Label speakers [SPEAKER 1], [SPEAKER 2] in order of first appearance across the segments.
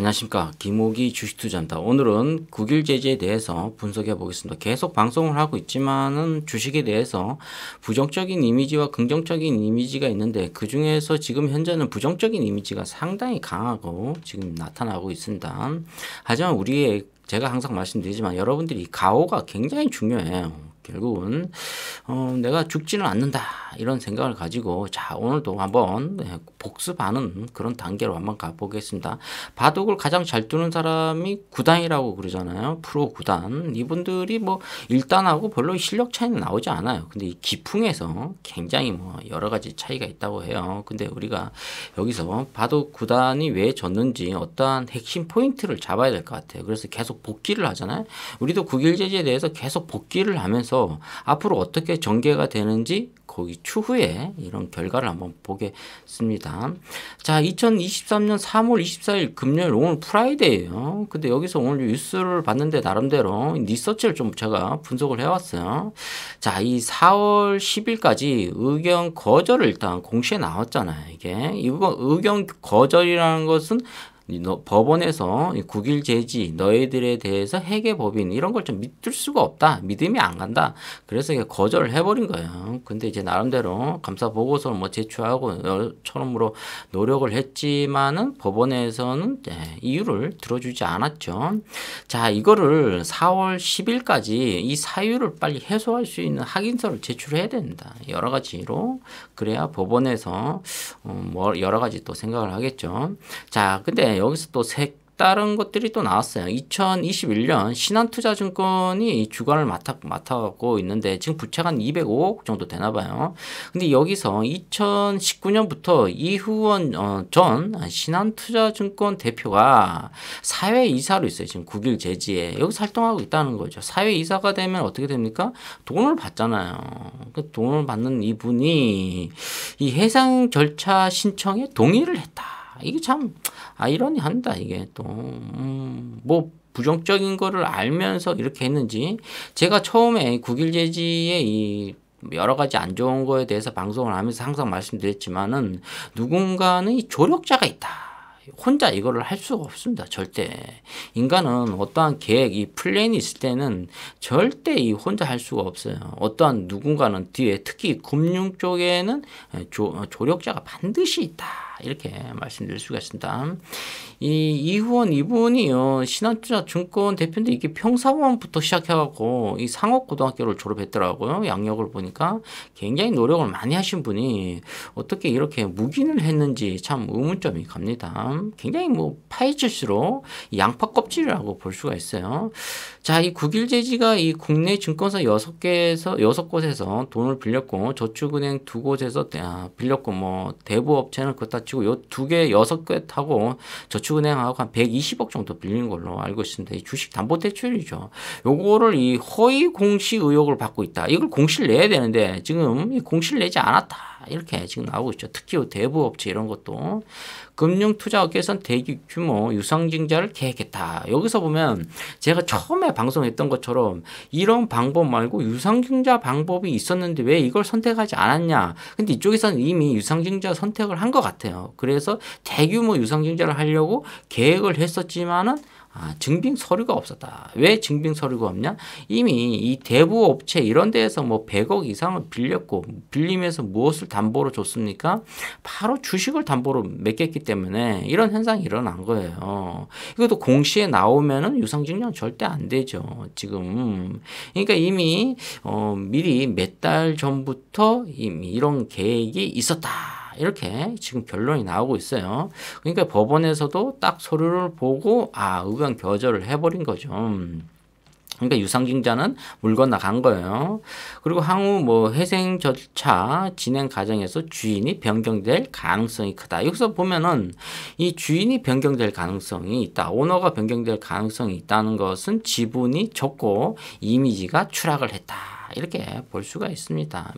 [SPEAKER 1] 안녕하십니까, 김호기 주식투자입니다. 오늘은 국일 제재에 대해서 분석해 보겠습니다. 계속 방송을 하고 있지만은 주식에 대해서 부정적인 이미지와 긍정적인 이미지가 있는데, 그 중에서 지금 현재는 부정적인 이미지가 상당히 강하고 지금 나타나고 있습니다. 하지만 제가 항상 말씀드리지만 여러분들이 가오가 굉장히 중요해요. 결국은 내가 죽지는 않는다 이런 생각을 가지고, 자, 오늘도 한번 복습하는 그런 단계로 한번 가보겠습니다. 바둑을 가장 잘 두는 사람이 구단이라고 그러잖아요. 프로 구단. 이분들이 뭐 1단하고 별로 실력 차이는 나오지 않아요. 근데 이 기풍에서 굉장히 뭐 여러 가지 차이가 있다고 해요. 근데 우리가 여기서 바둑 구단이 왜 졌는지 어떠한 핵심 포인트를 잡아야 될 것 같아요. 그래서 계속 복기를 하잖아요. 우리도 국일제재에 대해서 계속 복기를 하면서 앞으로 어떻게 전개가 되는지 거기 추후에 이런 결과를 한번 보겠습니다. 자, 2023년 3월 24일 금요일, 오늘 프라이데이예요. 근데 여기서 오늘 뉴스를 봤는데 나름대로 리서치를 좀 제가 분석을 해왔어요. 자, 이 4월 10일까지 의견 거절을 일단 공시에 나왔잖아요. 이거 의견 거절이라는 것은 법원에서 국일 제지 너희들에 대해서 해계법인 이런 걸 좀 믿을 수가 없다, 믿음이 안 간다, 그래서 거절을 해버린 거예요. 근데 이제 나름대로 감사 보고서를 뭐 제출하고 처음으로 노력을 했지만은 법원에서는 이유를 들어주지 않았죠. 자, 이거를 4월 10일까지 이 사유를 빨리 해소할 수 있는 확인서를 제출해야 된다, 여러 가지로. 그래야 법원에서 뭐 여러 가지 또 생각을 하겠죠. 자, 근데 여기서 또 색다른 것들이 또 나왔어요. 2021년 신한투자증권이 주관을 맡아가고 있는데 지금 부채가 한 205억 정도 되나 봐요. 근데 여기서 2019년부터 이후원 전 신한투자증권 대표가 사회이사로 있어요. 지금 국일 제지에 여기서 활동하고 있다는 거죠. 사회이사가 되면 어떻게 됩니까? 돈을 받잖아요. 그 돈을 받는 이분이 이 해상 절차 신청에 동의를 했다. 이게 참 아이러니합니다. 이게 또 뭐 부정적인 거를 알면서 이렇게 했는지, 제가 처음에 국일 제지의 이 여러 가지 안 좋은 거에 대해서 방송을 하면서 항상 말씀드렸지만은, 누군가는 이 조력자가 있다. 혼자 이거를 할 수가 없습니다. 절대. 인간은 어떠한 계획, 이 플랜이 있을 때는 절대 이 혼자 할 수가 없어요. 어떠한 누군가는 뒤에, 특히 금융 쪽에는 조력자가 반드시 있다, 이렇게 말씀드릴 수가 있습니다. 이 이후원 이분이요, 신한투자증권 대표인데 이게 평사원부터 시작해갖고 이 상업고등학교를 졸업했더라고요. 양력을 보니까 굉장히 노력을 많이 하신 분이 어떻게 이렇게 묵인을 했는지 참 의문점이 갑니다. 굉장히 뭐 파헤칠수록 양파 껍질이라고 볼 수가 있어요. 자, 이 국일 제지가 이 국내 증권사 6곳에서 돈을 빌렸고, 저축은행 2곳에서 빌렸고, 뭐 대부업체는 그렇다 치고 요 2개 6개 타고 저축은행하고 한 120억 정도 빌린 걸로 알고 있습니다. 이 주식 담보대출이죠. 요거를 이 허위 공시 의혹을 받고 있다. 이걸 공시를 내야 되는데 지금 이 공시를 내지 않았다, 이렇게 지금 나오고 있죠. 특히 대부업체 이런 것도. 금융투자업계에서는 대규모 유상증자를 계획했다. 여기서 보면 제가 처음에 방송했던 것처럼 이런 방법 말고 유상증자 방법이 있었는데 왜 이걸 선택하지 않았냐. 근데 이쪽에서는 이미 유상증자 선택을 한 것 같아요. 그래서 대규모 유상증자를 하려고 계획을 했었지만은 증빙 서류가 없었다. 왜 증빙 서류가 없냐? 이미 이 대부 업체 이런 데에서 뭐 100억 이상을 빌렸고, 빌리면서 무엇을 담보로 줬습니까? 바로 주식을 담보로 맡겼기 때문에 이런 현상이 일어난 거예요. 이것도 공시에 나오면은 유상증자는 절대 안 되죠. 지금. 그러니까 이미 미리 몇 달 전부터 이미 이런 계획이 있었다, 이렇게 지금 결론이 나오고 있어요. 그러니까 법원에서도 딱 서류를 보고 의견 거절을 해버린 거죠. 그러니까 유상증자는 물 건너간 거예요. 그리고 향후 뭐 회생 절차 진행 과정에서 주인이 변경될 가능성이 크다. 여기서 보면은 이 주인이 변경될 가능성이 있다, 오너가 변경될 가능성이 있다는 것은 지분이 적고 이미지가 추락을 했다, 이렇게 볼 수가 있습니다.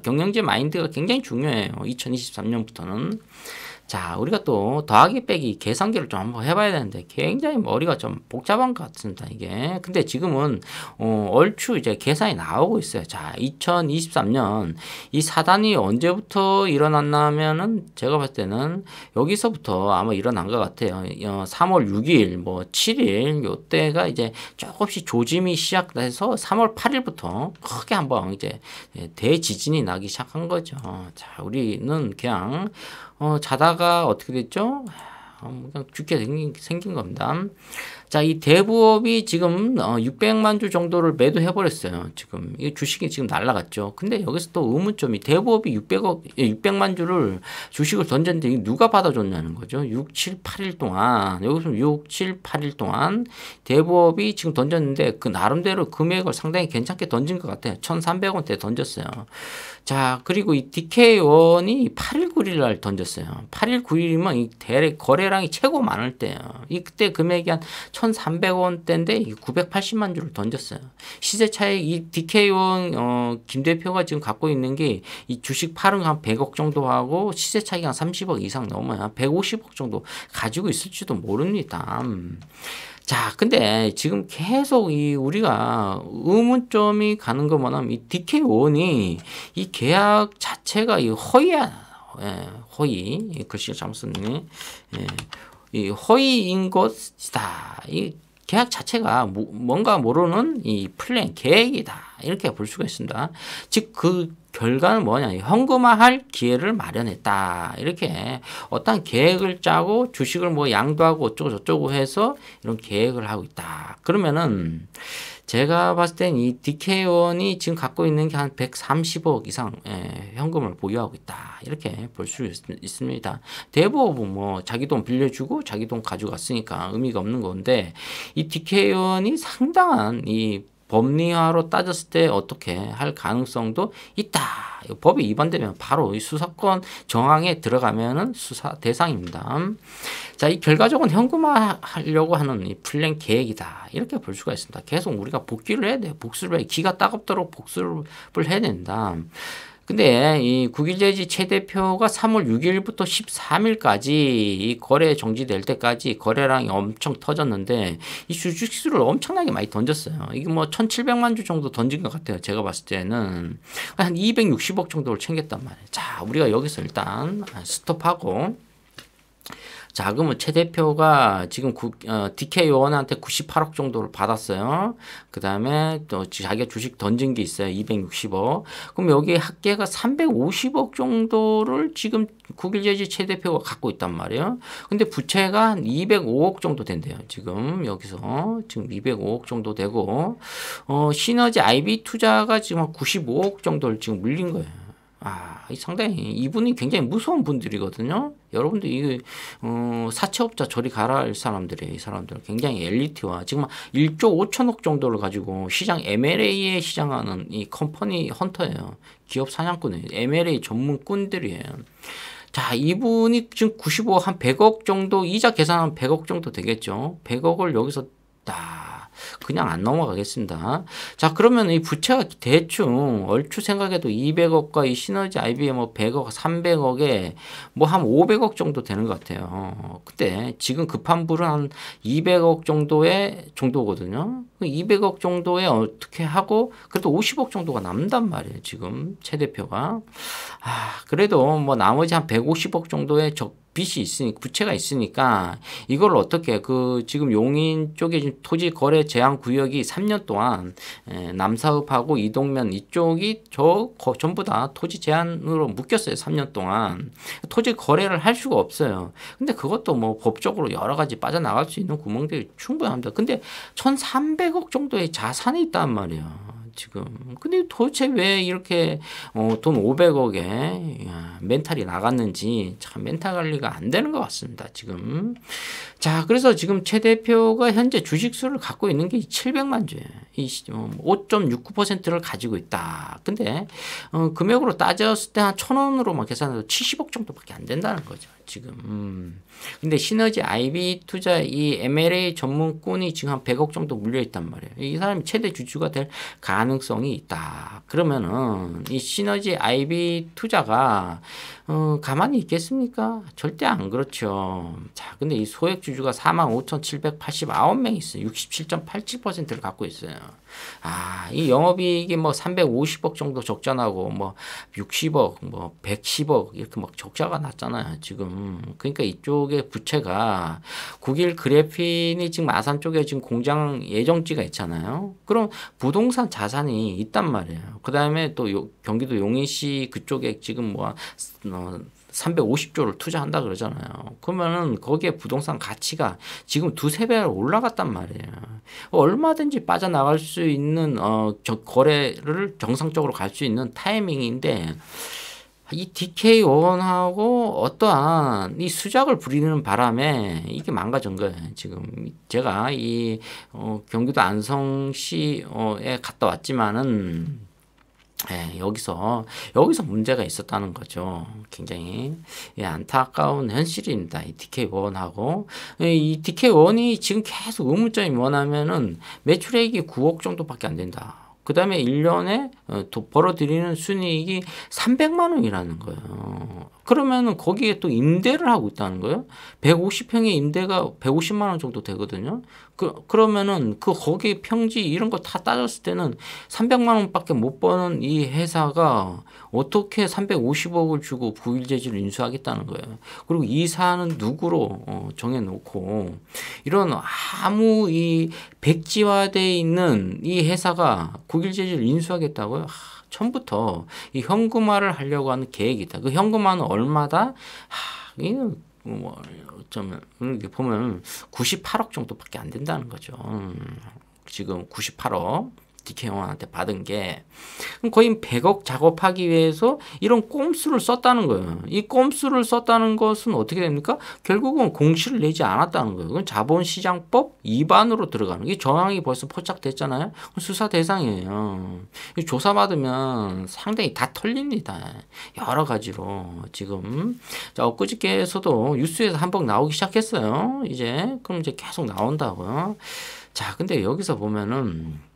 [SPEAKER 1] 경영제 마인드가 굉장히 중요해요. 2023년부터는. 자, 우리가 또 더하기 빼기 계산기를 좀 한번 해봐야 되는데 굉장히 머리가 좀 복잡한 것 같습니다, 이게. 근데 지금은 얼추 이제 계산이 나오고 있어요. 자, 2023년 이 사단이 언제부터 일어났냐면은 제가 봤을 때는 여기서부터 아마 일어난 것 같아요. 3월 6일, 뭐 7일 요때가 이제 조금씩 조짐이 시작돼서 3월 8일부터 크게 한번 이제 대지진이 나기 시작한 거죠. 자, 우리는 그냥 자다가 어떻게 됐죠? 그냥 죽게 생긴 겁니다. 자, 이 대부업이 지금 600만 주 정도를 매도해 버렸어요. 지금 이 주식이 지금 날라갔죠. 근데 여기서 또 의문점이 대부업이 600만 주를 주식을 던졌는데 이게 누가 받아줬냐는 거죠. 6, 7, 8일 동안 여기서 6, 7, 8일 동안 대부업이 지금 던졌는데 그 나름대로 금액을 상당히 괜찮게 던진 것 같아요. 1,300원대 던졌어요. 자, 그리고 이 DK1이 8일 9일 날 던졌어요. 8일 9일이면 이 거래량이 최고 많을 때예요. 이 그때 금액이 한 1,300원대인데 980만 주를 던졌어요. 시세 차익 이 DK1 김 대표가 지금 갖고 있는 게 이 주식 팔은 한 100억 정도 하고 시세 차익이 한 30억 이상 넘어요. 150억 정도 가지고 있을지도 모릅니다. 자, 근데 지금 계속 이 우리가 의문점이 가는 거 뭐냐면 이 DK1이 이 계약 자체가 이 허위야. 예, 허위. 글씨가 잘못 썼네. 예, 이 허위인 것이다. 이 계약 자체가 뭔가 모르는 이 플랜, 계획이다. 이렇게 볼 수가 있습니다. 즉, 그 결과는 뭐냐. 현금화할 기회를 마련했다. 이렇게 어떤 계획을 짜고 주식을 뭐 양도하고 어쩌고 저쩌고 해서 이런 계획을 하고 있다. 그러면은 제가 봤을 땐 이 DK1이 지금 갖고 있는 게 한 130억 이상 현금을 보유하고 있다. 이렇게 볼 수 있습니다. 대부분 뭐 자기 돈 빌려주고 자기 돈 가져갔으니까 의미가 없는 건데 이 DK1이 상당한 이 법리화로 따졌을 때 어떻게 할 가능성도 있다. 법이 위반되면 바로 이 수사권 정황에 들어가면은 수사 대상입니다. 자, 이 결과적으로 현금화 하려고 하는 이 플랜 계획이다. 이렇게 볼 수가 있습니다. 계속 우리가 복귀를 해야 돼요. 복수를 해. 기가 따갑도록 복수를 해야 된다. 근데 이 국일제지 최 대표가 3월 6일부터 13일까지 이 거래 정지될 때까지 거래량이 엄청 터졌는데 이 주식수를 엄청나게 많이 던졌어요. 이게 뭐 1,700만 주 정도 던진 것 같아요. 제가 봤을 때는 한 260억 정도를 챙겼단 말이에요. 자, 우리가 여기서 일단 스톱하고 자, 그러면 최 대표가 지금 DK1한테 98억 정도를 받았어요. 그 다음에 또 자기가 주식 던진 게 있어요. 260억. 그럼 여기 합계가 350억 정도를 지금 국일제지 최 대표가 갖고 있단 말이에요. 근데 부채가 한 205억 정도 된대요. 지금 여기서 지금 205억 정도 되고 시너지 IB 투자가 지금 한 95억 정도를 지금 물린 거예요. 상당히 이분이 굉장히 무서운 분들이거든요. 여러분들 이 사채업자 저리 가라 할 사람들이에요. 이 사람들 굉장히 엘리트와 지금 1조 5천억 정도를 가지고 시장 MLA에 시장하는 이 컴퍼니 헌터예요. 기업 사냥꾼이에요. MLA 전문꾼들이에요. 자, 이분이 지금 95억 한 100억 정도 이자 계산하면 100억 정도 되겠죠. 100억을 여기서 그냥 안 넘어가겠습니다. 자, 그러면 이 부채가 대충 얼추 생각해도 200억과 이 시너지 IBM 뭐 100억, 300억에 뭐 한 500억 정도 되는 것 같아요. 근데 지금 급한 불은 한 200억 정도거든요. 200억 정도에 어떻게 하고 그래도 50억 정도가 남단 말이에요. 지금 최 대표가. 그래도 뭐 나머지 한 150억 정도의 빚이 있으니까 부채가 있으니까 이걸 어떻게 지금 용인 쪽에 토지 거래 제한 구역이 3년 동안 남사읍하고 이동면 이쪽이 전부 다 토지 제한으로 묶였어요. 3년 동안 토지 거래를 할 수가 없어요. 근데 그것도 뭐 법적으로 여러 가지 빠져나갈 수 있는 구멍들이 충분합니다. 근데 1,300억 정도의 자산이 있단 말이에요. 지금. 근데 도대체 왜 이렇게 돈 500억에 멘탈이 나갔는지 참 멘탈 관리가 안 되는 것 같습니다. 지금. 자, 그래서 지금 최 대표가 현재 주식수를 갖고 있는 게 700만 주예요. 5.69%를 가지고 있다. 근데 금액으로 따졌을 때 한 1,000원으로만 계산해도 70억 정도밖에 안 된다는 거죠. 지금. 근데 시너지 IB 투자 이 MLA 전문꾼이 지금 한 100억 정도 물려 있단 말이에요. 이 사람이 최대 주주가 될 가능 가능성이 있다. 그러면은 이 시너지 IB 투자가 가만히 있겠습니까? 절대 안 그렇죠. 자, 근데 이 소액주주가 45,789명 있어요. 67.87%를 갖고 있어요. 아, 이 영업이익이 뭐 350억 정도 적자나고 뭐 60억, 뭐 110억 이렇게 막 적자가 났잖아요, 지금. 그러니까 이쪽에 부채가 국일 그래핀이 지금 아산 쪽에 지금 공장 예정지가 있잖아요. 그럼 부동산 자산이 있단 말이에요. 그 다음에 또 경기도 용인시 그쪽에 지금 뭐 350조를 투자한다 그러잖아요. 그러면은 거기에 부동산 가치가 지금 두세 배로 올라갔단 말이에요. 얼마든지 빠져나갈 수 있는 거래를 정상적으로 갈 수 있는 타이밍인데 이 DK1하고 어떠한 이 수작을 부리는 바람에 이게 망가진 거예요. 지금 제가 이 경기도 안성시에 갔다 왔지만은 여기서 문제가 있었다는 거죠. 굉장히 안타까운 현실입니다. 이 DK1하고 이 DK1이 지금 계속 의문점이 뭐냐면은 매출액이 9억 정도밖에 안 된다. 그 다음에 1년에 벌어들이는 순이익이 300만 원이라는 거예요. 그러면은 거기에 또 임대를 하고 있다는 거예요. 150평의 임대가 150만 원 정도 되거든요. 그러면은 거기 평지 이런 거 다 따졌을 때는 300만 원밖에 못 버는 이 회사가 어떻게 350억을 주고 부일제지를 인수하겠다는 거예요. 그리고 이 사안은 누구로 정해놓고 이런 아무 이 백지화되어 있는 이 회사가 국일제지를 인수하겠다고요? 처음부터 이 현금화를 하려고 하는 계획이다. 그 현금화는 얼마다? 이거 뭐 어쩌면 이렇게 보면 98억 정도밖에 안 된다는 거죠. 지금 98억 DK1한테 받은 게 거의 100억 작업하기 위해서 이런 꼼수를 썼다는 거예요. 이 꼼수를 썼다는 것은 어떻게 됩니까? 결국은 공시를 내지 않았다는 거예요. 그건 자본시장법 위반으로 들어가는 게 정황이 벌써 포착됐잖아요. 수사 대상이에요. 조사받으면 상당히 다 털립니다. 여러 가지로 지금 엊그저께에서도 뉴스에서 한번 나오기 시작했어요. 그럼 이제 계속 나온다고요. 자, 근데 여기서 보면은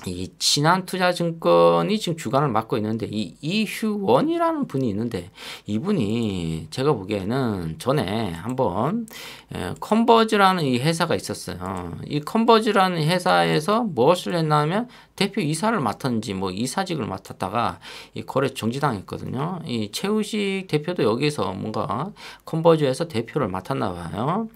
[SPEAKER 1] 이 신한투자증권이 지금 주관을 맡고 있는데 이 이휴원이라는 분이 있는데 이분이 제가 보기에는 전에 한번 컨버즈라는 이 회사가 있었어요. 이 컨버즈라는 회사에서 무엇을 했냐면 대표 이사를 맡았는지 뭐 이사직을 맡았다가 이 거래 정지당했거든요. 이 최우식 대표도 여기서 뭔가 컨버즈에서 대표를 맡았나 봐요.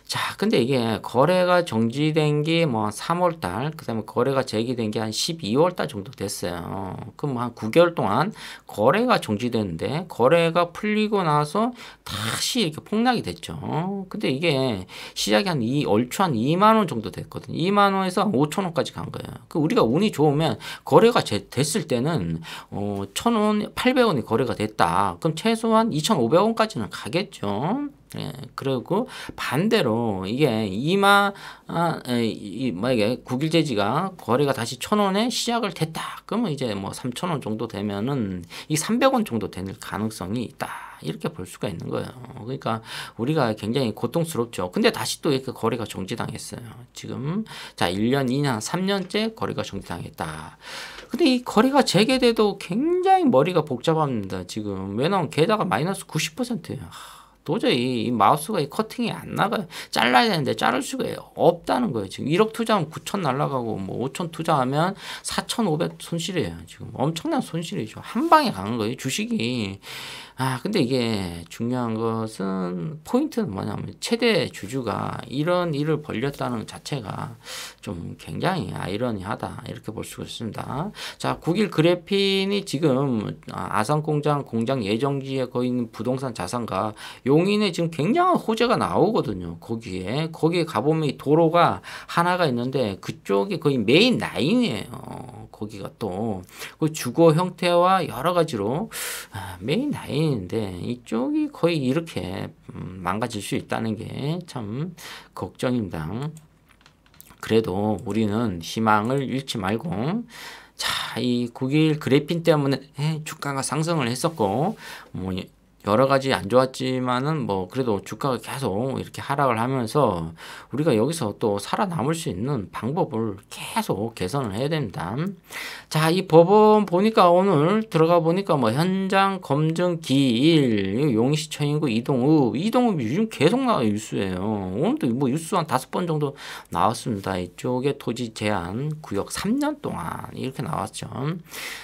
[SPEAKER 1] 자, 근데 이게 거래가 정지된 게 뭐 3월 달, 그 다음에 거래가 재개된 게 한 12월 달 정도 됐어요. 그럼 한 9개월 동안 거래가 정지됐는데 거래가 풀리고 나서 다시 이렇게 폭락이 됐죠. 근데 이게 시작이 얼추 한 2만 원 정도 됐거든요. 2만 원에서 5천 원까지 간 거예요. 우리가 운이 좋으면 거래가 됐을 때는 1,000원, 800원이 거래가 됐다. 그럼 최소한 2,500원까지는 가겠죠. 그리고 반대로 이게 만약에 국일제지가 거래가 다시 1,000원에 시작을 됐다. 그러면 이제 뭐 3,000원 정도 되면은 이 300원 정도 되는 가능성이 있다. 이렇게 볼 수가 있는 거예요. 그러니까 우리가 굉장히 고통스럽죠. 근데 다시 또 이렇게 거래가 정지당했어요. 지금 자 1년, 2년, 3년째 거래가 정지당했다. 근데 이 거래가 재개돼도 굉장히 머리가 복잡합니다. 지금 왜냐면 게다가 마이너스 90%예요. 도저히 이 마우스가 이 커팅이 안 나가요. 잘라야 되는데 자를 수가 없다는 거예요. 지금 1억 투자하면 9천 날라가고 뭐 5천 투자하면 4,500 손실이에요. 지금 엄청난 손실이죠. 한 방에 가는 거예요. 주식이. 근데 이게 중요한 것은 포인트는 뭐냐면 최대 주주가 이런 일을 벌렸다는 것 자체가 좀 굉장히 아이러니하다. 이렇게 볼 수가 있습니다. 자, 국일 그래핀이 지금 아산공장 공장 예정지에 거기 있는 부동산 자산가 용인에 지금 굉장한 호재가 나오거든요. 거기에 가보면 이 도로가 하나가 있는데 그쪽이 거의 메인 라인이에요. 거기가 또 그 주거 형태와 여러 가지로 메인 라인인데 이쪽이 거의 이렇게 망가질 수 있다는 게 참 걱정입니다. 그래도 우리는 희망을 잃지 말고 자, 이 국일 그래핀 때문에 주가가 상승을 했었고 뭐 여러 가지 안 좋았지만은 뭐 그래도 주가가 계속 이렇게 하락을 하면서 우리가 여기서 또 살아남을 수 있는 방법을 계속 개선을 해야 됩니다. 자, 이 법원 보니까 오늘 들어가 보니까 뭐 현장 검증 기일, 용시청인구 이동읍이 요즘 계속 나와요. 뉴스예요. 오늘도 뭐 뉴스 한 5번 정도 나왔습니다. 이쪽에 토지 제한 구역 3년 동안 이렇게 나왔죠.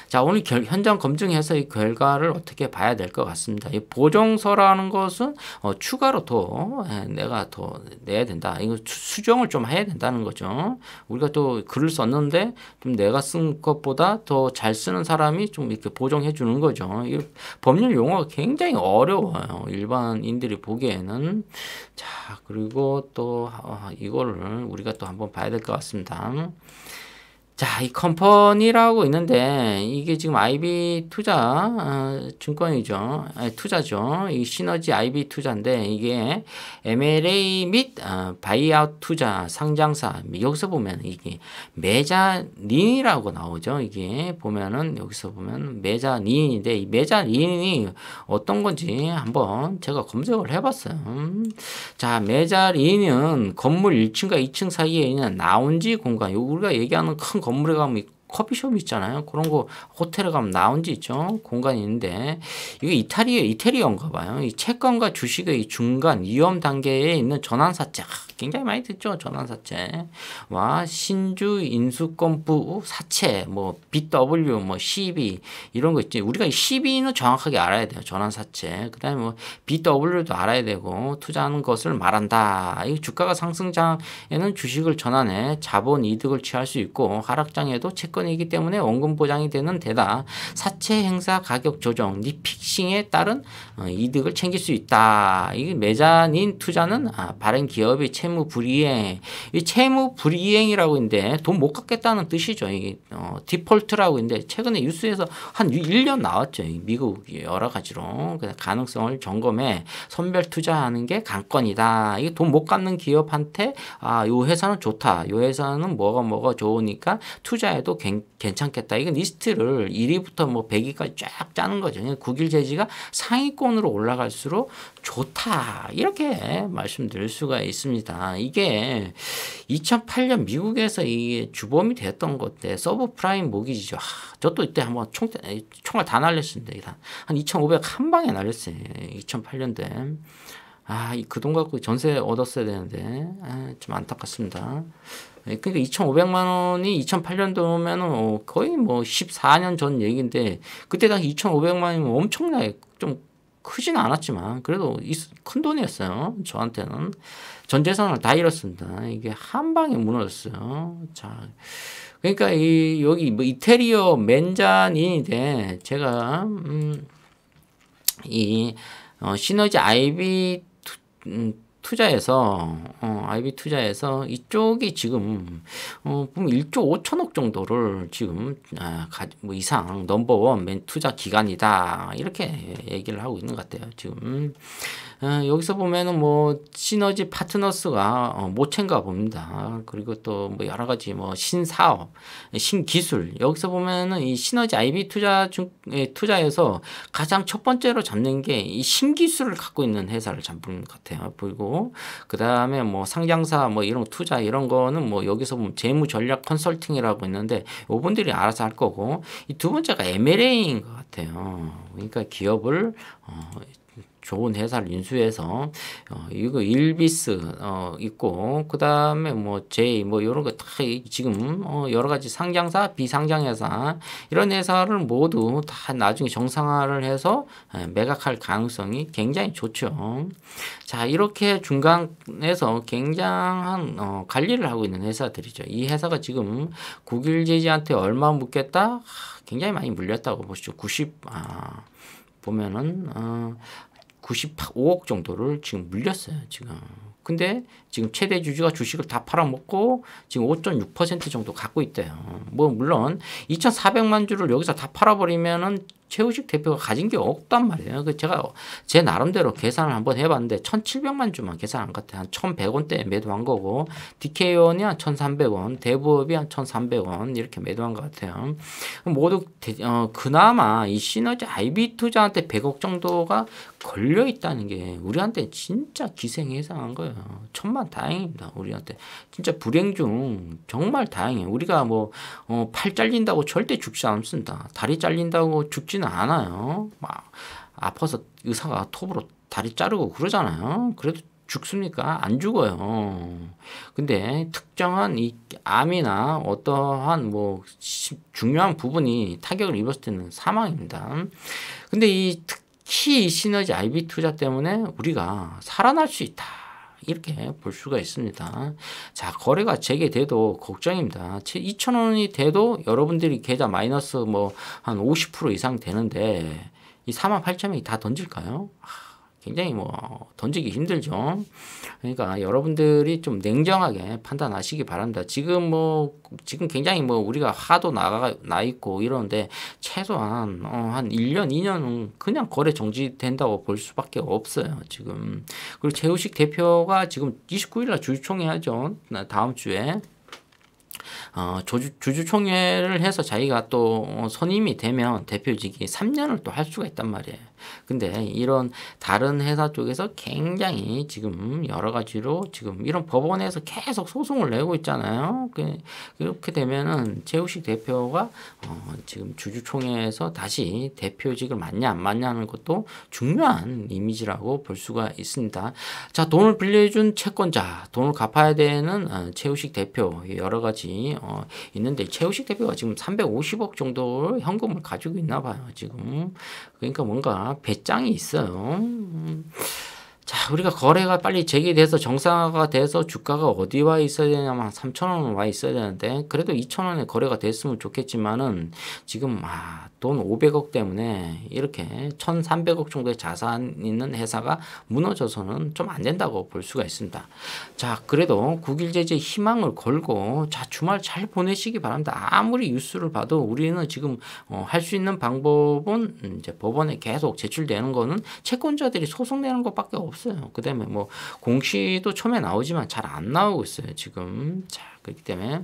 [SPEAKER 1] 자, 오늘 현장 검증해서 이 결과를 어떻게 봐야 될 것 같습니다. 이 보정서라는 것은 추가로 더 내가 더 내야 된다. 이거 수정을 좀 해야 된다는 거죠. 우리가 또 글을 썼는데 좀 내가 쓴 것보다 더 잘 쓰는 사람이 좀 이렇게 보정해 주는 거죠. 이 법률 용어가 굉장히 어려워요. 일반인들이 보기에는. 자, 그리고 또 이거를 우리가 또 한번 봐야 될 것 같습니다. 자, 이 컴퍼니라고 있는데 이게 지금 IB 투자 증권이죠. 투자죠. 이 시너지 IB 투자인데 이게 M&A 및 바이아웃 투자 상장사 여기서 보면 이게 메자닌이라고 나오죠. 이게 보면은 여기서 보면 메자닌인데 이 메자닌이 어떤 건지 한번 제가 검색을 해봤어요. 자, 메자닌은 건물 1층과 2층 사이에 있는 라운지 공간, 우리가 얘기하는 큰 건물에 가면 커피숍 있잖아요. 그런 거 호텔에 가면 라운지 있죠. 공간이 있는데 이게 이태리어인가 봐요. 이 채권과 주식의 중간 위험 단계에 있는 전환사채 굉장히 많이 듣죠. 전환사채와 신주 인수권부 사채 뭐 BW 뭐 CB 이런 거 있지. 우리가 이 CB는 정확하게 알아야 돼요. 전환사채. 그다음에 뭐 BW도 알아야 되고 투자하는 것을 말한다. 이 주가가 상승장에는 주식을 전환해 자본 이득을 취할 수 있고 하락장에도 채권이기 때문에 원금 보장이 되는 데다 사채 행사 가격 조정, 리픽싱에 따른 이득을 챙길 수 있다. 이게 메자닌 투자는 발행 기업의 채무 불이행, 이 채무 불이행이라고 있는데 돈 못 갚겠다는 뜻이죠. 이게 디폴트라고 있는데 최근에 뉴스에서 한 1년 나왔죠. 미국 여러 가지로 가능성을 점검해 선별 투자하는 게 관건이다. 이게 돈 못 갚는 기업한테 요 회사는 좋다. 요 회사는 뭐가 좋으니까 투자해도 괜찮겠다. 이건 리스트를 1위부터 뭐 100위까지 쫙 짜는 거죠. 국일 제지가 상위권으로 올라갈수록 좋다. 이렇게 말씀드릴 수가 있습니다. 이게 2008년 미국에서 이게 주범이 됐던 건데 서브프라임 모기지죠. 저도 이때 한번 총알 다 날렸습니다. 한 2,500 한 방에 날렸어요. 2008년도에. 그 돈 갖고 전세 얻었어야 되는데 좀 안타깝습니다. 그러니까 2,500만 원이 2008년도면은 거의 뭐 14년 전 얘기인데 그때 당시 2,500만 원이면 엄청나게 좀 크지는 않았지만 그래도 큰 돈이었어요. 저한테는 전 재산을 다 잃었습니다. 이게 한 방에 무너졌어요. 자, 그러니까 여기 뭐 이태리어 맨자닌인데 제가 시너지 IB 투자에서 이쪽이 지금 보면 1조 5천억 정도를 지금 뭐 이상 넘버원 맨 투자 기관이다 이렇게 얘기를 하고 있는 것 같아요. 지금 여기서 보면은 뭐 시너지 파트너스가 모체인가 봅니다. 그리고 또 뭐 여러 가지 뭐 신사업, 신기술 여기서 보면은 이 시너지 IB 투자에서 가장 첫 번째로 잡는 게 이 신기술을 갖고 있는 회사를 잡는 것 같아요. 보이고 그 다음에 뭐 상장사 뭐 이런 투자 이런 거는 뭐 여기서 보면 재무 전략 컨설팅이라고 있는데 이분들이 알아서 할 거고 이 두 번째가 M&A인 것 같아요. 그러니까 기업을 좋은 회사를 인수해서 이거 일비스 있고 그 다음에 뭐 제이 뭐 이런 거 다 지금 여러 가지 상장사 비상장회사 이런 회사를 모두 다 나중에 정상화를 해서 매각할 가능성이 굉장히 좋죠. 자, 이렇게 중간에서 굉장한 관리를 하고 있는 회사들이죠. 이 회사가 지금 국일제지한테 얼마 묻겠다? 굉장히 많이 물렸다고 보시죠. 보면은 95억 정도를 지금 물렸어요, 지금. 근데 지금 최대 주주가 주식을 다 팔아먹고 지금 5.6% 정도 갖고 있대요. 뭐 물론 2,400만 주를 여기서 다 팔아버리면은 최우식 대표가 가진 게 없단 말이에요. 그 제가 제 나름대로 계산을 한번 해봤는데 1,700만 주만 계산한 것 같아요. 한 1,100원대에 매도한 거고 DK원이 한 1,300원, 대부업이 한 1,300원 이렇게 매도한 것 같아요. 모두 그나마 이 시너지 IB 투자한테 100억 정도가 걸려 있다는 게 우리한테 진짜 기생예상한 거예요. 천만 다행입니다. 우리한테 진짜 불행 중 정말 다행이에요. 우리가 뭐 팔 잘린다고 절대 죽지 않습니다. 다리 잘린다고 죽지는 않아요. 막 아파서 의사가 톱으로 다리 자르고 그러잖아요. 그래도 죽습니까? 안 죽어요. 근데 특정한 이 암이나 어떠한 뭐 중요한 부분이 타격을 입었을 때는 사망입니다. 근데 이 특히 이 시너지 IB 투자 때문에 우리가 살아날 수 있다. 이렇게 볼 수가 있습니다. 자, 거래가 재개돼도 걱정입니다. 2,000원이 돼도 여러분들이 계좌 마이너스 뭐 한 50% 이상 되는데 이 48,000명이 다 던질까요? 굉장히 뭐 던지기 힘들죠. 그러니까 여러분들이 좀 냉정하게 판단하시기 바랍니다. 지금 굉장히 뭐 우리가 화도 나 있고 이러는데 최소한 한 1년, 2년은 그냥 거래 정지된다고 볼 수밖에 없어요. 지금. 그리고 최우식 대표가 지금 29일 날 주주총회 하죠. 다음 주에. 주주총회를 해서 자기가 또 선임이 되면 대표직이 3년을 또 할 수가 있단 말이에요. 근데 이런 다른 회사 쪽에서 굉장히 지금 여러 가지로 지금 이런 법원에서 계속 소송을 내고 있잖아요. 그렇게 되면은 최우식 대표가 지금 주주총회에서 다시 대표직을 맞냐 안 맞냐는 것도 중요한 이미지라고 볼 수가 있습니다. 자, 돈을 빌려준 채권자, 돈을 갚아야 되는 최우식 대표 여러 가지 있는데 최우식 대표가 지금 350억 정도 현금을 가지고 있나 봐요. 지금. 그러니까 뭔가 배짱이 있어요. 자, 우리가 거래가 빨리 재개돼서 정상화가 돼서 주가가 어디 와 있어야 되냐면 3,000원 와 있어야 되는데 그래도 2,000원에 거래가 됐으면 좋겠지만은 지금 돈 500억 때문에 이렇게 1,300억 정도의 자산 있는 회사가 무너져서는 좀 안 된다고 볼 수가 있습니다. 자, 그래도 9일 제재 희망을 걸고 자, 주말 잘 보내시기 바랍니다. 아무리 뉴스를 봐도 우리는 지금 할 수 있는 방법은 이제 법원에 계속 제출되는 거는 채권자들이 소송 내는 것밖에 없어요. 그다음에 뭐 공시도 처음에 나오지만 잘 안 나오고 있어요. 지금. 자, 그렇기 때문에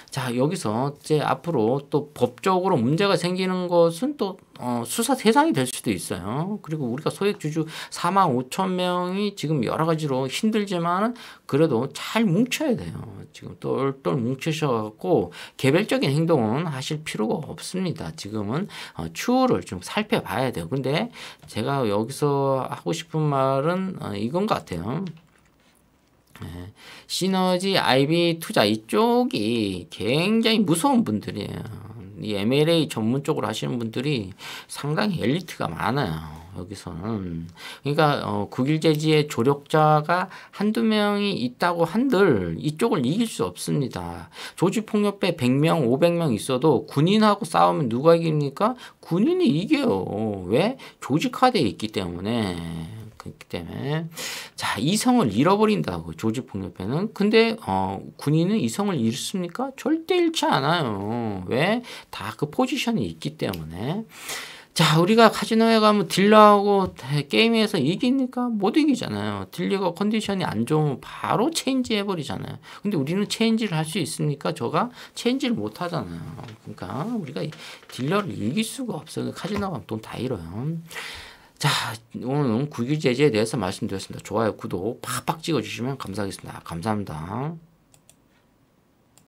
[SPEAKER 1] 자, 여기서 이제 앞으로 또 법적으로 문제가 생기는 것은 또 수사 대상이 될 수도 있어요. 그리고 우리가 소액 주주 45,000명이 지금 여러 가지로 힘들지만은 그래도 잘 뭉쳐야 돼요. 지금 똘똘 뭉치셔갖고 개별적인 행동은 하실 필요가 없습니다. 지금은 추후를 좀 살펴봐야 돼요. 근데 제가 여기서 하고 싶은 말은 이건 것 같아요. 시너지 IB 투자 이쪽이 굉장히 무서운 분들이에요. 이 M&A 전문 쪽으로 하시는 분들이 상당히 엘리트가 많아요. 여기서는. 그러니까 9일 제지의 조력자가 한두 명이 있다고 한들 이쪽을 이길 수 없습니다. 조직폭력배 100명, 500명 있어도 군인하고 싸우면 누가 이깁니까? 군인이 이겨요. 왜? 조직화되어 있기 때문에. 그렇기 때문에 자, 이성을 잃어버린다고 조직폭력배는. 근데 군인은 이성을 잃습니까? 절대 잃지 않아요. 왜? 다 그 포지션이 있기 때문에. 자, 우리가 카지노에 가면 딜러하고 게임에서 이기니까 못 이기잖아요. 딜러가 컨디션이 안 좋으면 바로 체인지 해버리잖아요. 근데 우리는 체인지를 할 수 있습니까? 저가 체인지를 못 하잖아요. 그러니까 우리가 딜러를 이길 수가 없어요. 카지노 가면 돈 다 잃어요. 자, 오늘은 9일 제재에 대해서 말씀드렸습니다. 좋아요, 구독 팍팍 찍어주시면 감사하겠습니다. 감사합니다.